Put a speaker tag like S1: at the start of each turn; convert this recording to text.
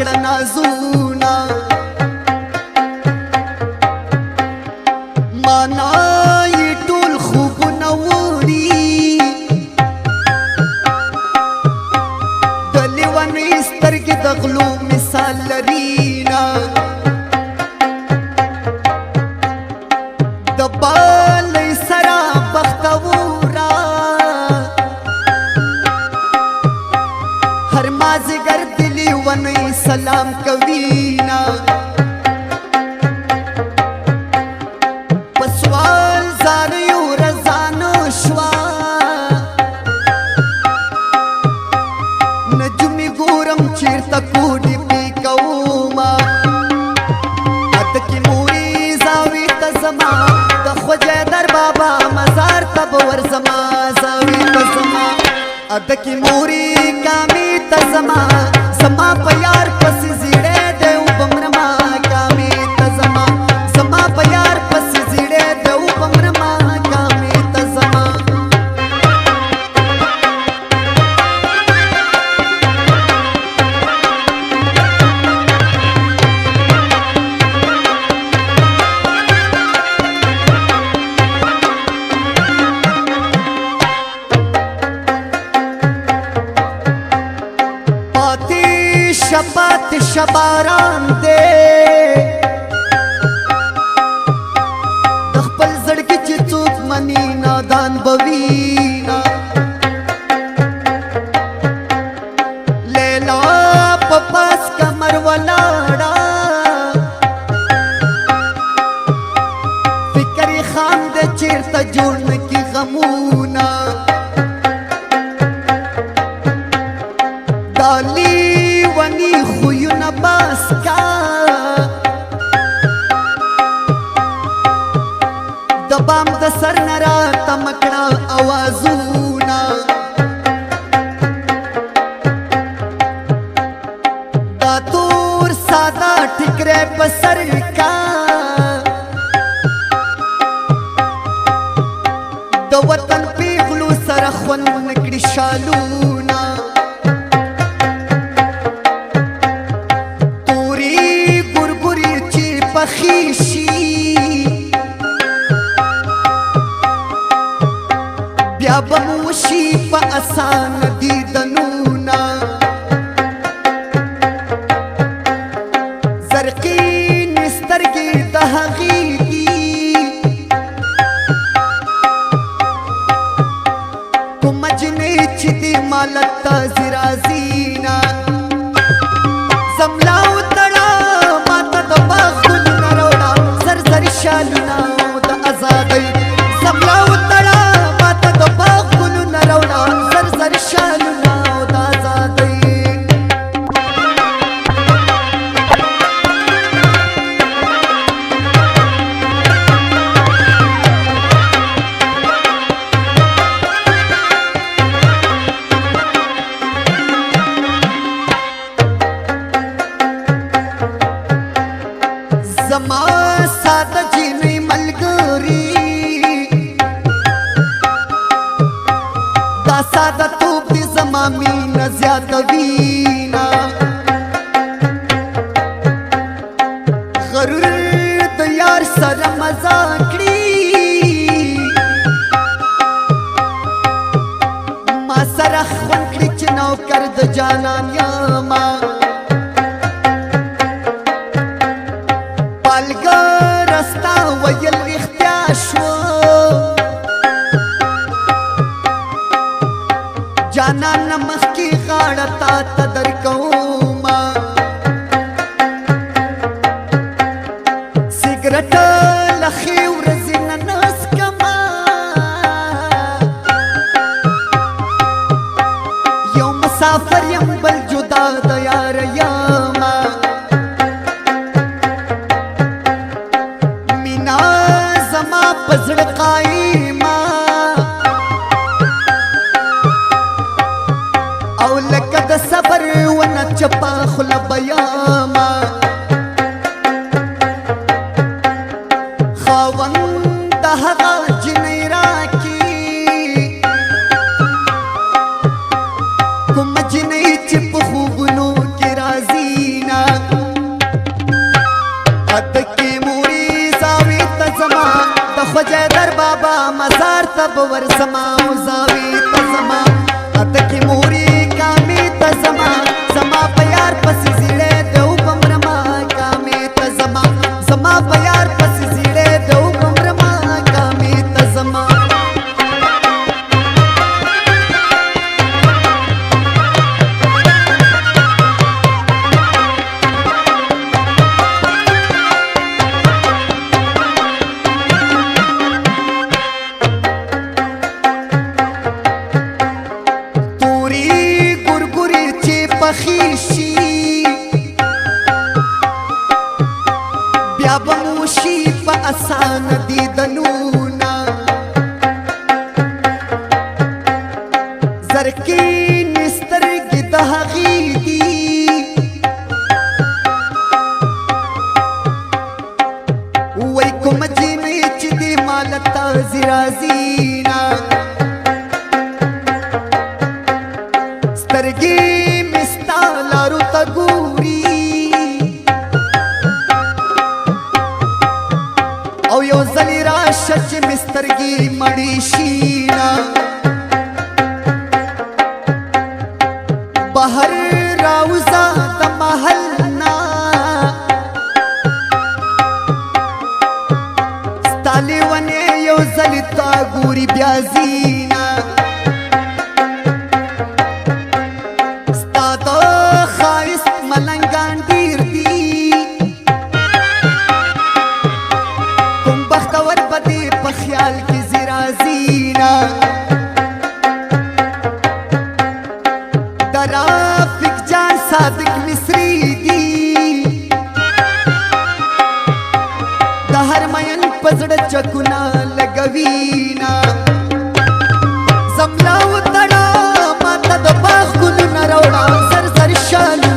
S1: کړه نازونه مانا یې ټول خوبونه وړي د لیونۍ سترګې د غلو مثال لرينا د بالۍ سره بختوره هر مازدیګر د لیونۍ سلام کوینا په سوال زاریو رضانو شوه نجومې ګورم چېرته کوډې پې کومه ادکې مورې زاوې ته زما د خوجې در بابا مزار ته به ورځمه زاوې ته زما ادکې مورې کامې ته زما زما په یار پسې زیړی دی وبمرمه کامې ته زما زما په یار پسې زیړی دی وبمرمه کامې ته زما شپات شباران دے د خپل زړګي چې څوک مني نادان بوینا لیلا په پاس کمر ولاړه فکر خان د چیرته جوړ نکي غمونه دالی ونی خویونه باس کا د بام د سر نه راته مکړه اوازونه دا تور ساده ټیکری په سر کا د وطن پیغلو سره خوند نکړي شالونه خیشی بیا بموشی پا آسان دیدنونا زرقین سترگی دهغیگی کمجنی چی دی مالتا زرازینا زملاو تڑا ماتا دا باغ شالونه د ازادۍ زملاو تړه ماته د باغ ګلونه راوړه زر زر شالونه د ازادۍ زما ساده جینۍ ملګري دا ساده توب دې زما مینه زیاتوینا غرور د یار سره مزه کړي ما سره خوند کړي چې نوکر د جانان یما پالګر استا ویل رښتیا شو جانان مخکې غاړه تا ته درکومه سګرټ له ښې ورځې نه نسکمه یو مسافر یم بل جدا د یار یمه په زړه قایمه او لکه د صبر ونه چپه خوله بیامه خاوند د هغه جنۍ راکي کومه جنۍ چې په خوبونو کې راځي نه تب ورسما زاوی تزما اتکی موری کامی تزما زما پیار پسی زیڑے دو بمرما کامی تزما زما پیار پسی زیڑے دو بمرما کامی تزما پخیشی بیا بموشی پا اسان دیدنونا زرکی نسترگی دهغی دی وی کم جیمی چی دی مالتا زرازینا سترگی لارو تگوری او یو زلی راشه چی مسترگی مڑی شینا بہر راوزا دا محلنا ستالی ونه یو زلی تگوری بیازینا ملنگان دیر دی کم بختور بدی پخیال کی زرازینا درافق جان صادق مصری دی دہر مین پزڑ چکنا لگوینا زملاو تڑا ماتا دا باغ گلو نروڑا سر سر شالو